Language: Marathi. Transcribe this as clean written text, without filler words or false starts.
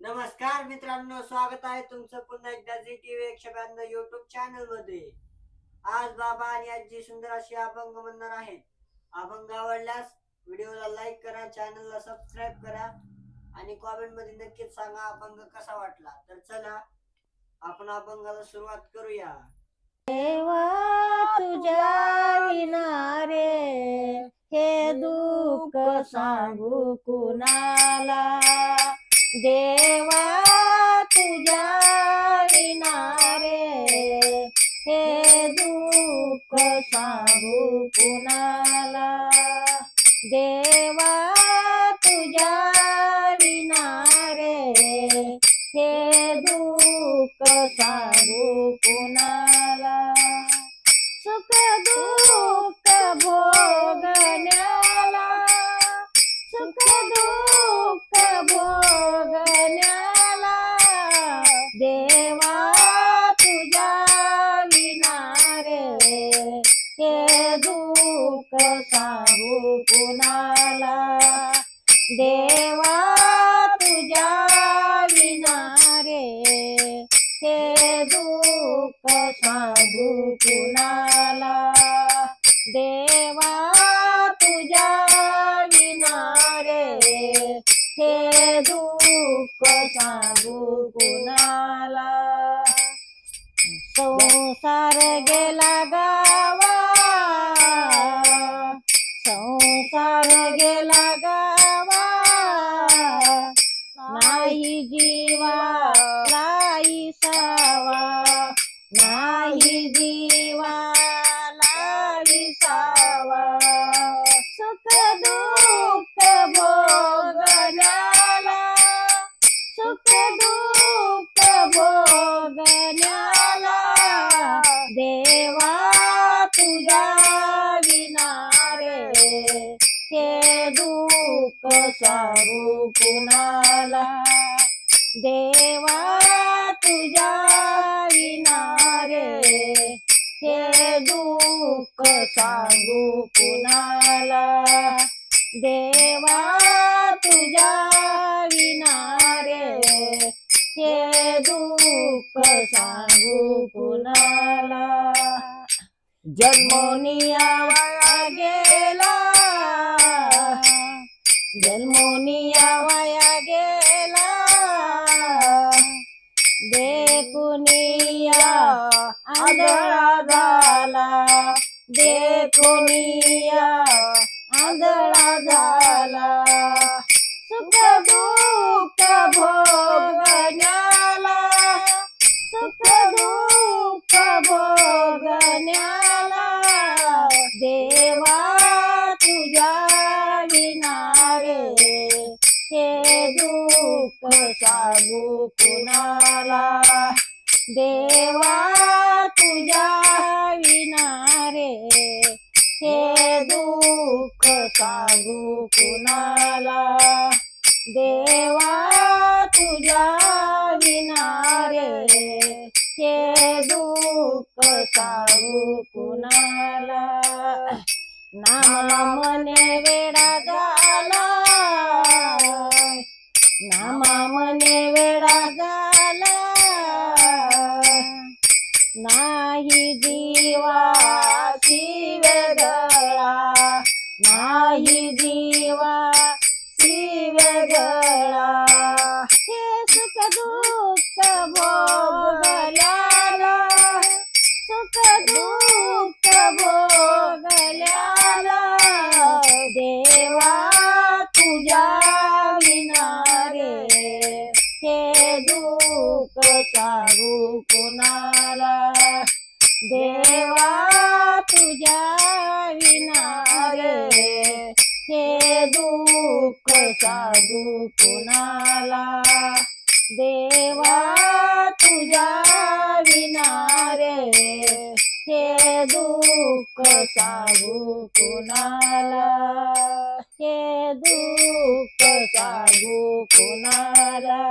नमस्कार मित्रांनो, स्वागत आहे तुमचं पुन्हा एकदा झी टीव्ही 192 युट्यूब चॅनल मध्ये. आज बाबा आणि आजी सुंदर अशी अभंग म्हणणार आहेत. अभंग आवडल्यास व्हिडिओला लाईक करा, चॅनलला सबस्क्राईब करा आणि कॉमेंट मध्ये नक्कीच सांगा अभंग कसा वाटला. तर चला आपण अभंगाला सुरुवात करूया. देवा तुझ्या विना रे हे दुःख सांगू कुणाला. देवा तुझ्या विना रे हे दुःख सांगू कुणाला. देवा तुझ्या विना रे हे दुःख सांगू कुणाला. सुख दुःख भोगण्याला, सुख दुःख भोगण्याला. देवा तुझ्या विना रे हे दुःख सांगू कुणाला. देवा तुझ्या विना रे हे दुःख सांगू कुणाला. देवा तुझ्या विना रे हे दुःख सांगू कुणाला. संसार गेला गावा, संसार गेला गावा. नाही जीवा लाई सावा, नाही जीवा लाई सावा. सुख दुःख भोगण्याला, सुख दुःख भोगण्याला. देवा तुझ्या विना रे हे दुःख सांगू कुणाला. देवा तुझ्या विना रे हे दुःख सांगू कुणाला. देवा तुझ्या विना रे हे दुःख सांगू कुणाला. जन्मोनिया वाया गेला, जन्मोनिया वाया गेला. देखुनिया आंधळा झाला, देखुनिया आंधळा झाला. सुख दुःख भोगण्याला, सुख दुःख भोगण्याला. देवा तुझ्या विना रे हे दुःख सांगू कुणाला. देवा तुझ्या विना रे हे दुःख सांगू कुणाला. देवा तुझ्या विना रे हे दुःख सांगू कुणाला. नामा मने वेडा झाला, नामा मने वेडा झाला. नाही जीवाची वेगळा, नाही जीवाची वेगळा. हे सुख दुःख भोगल्याला, सुख दुःख भोगल्याला. देवा तुझ्या विना रे हे दुःख सांगू कुणाला. देवा तुझ्या विना रे हे दुःख सांगू कुणाला. देवा तुझ्या विना रे हे दुःख सांगू कुणाला. हे दुःख सांगू कुणाला.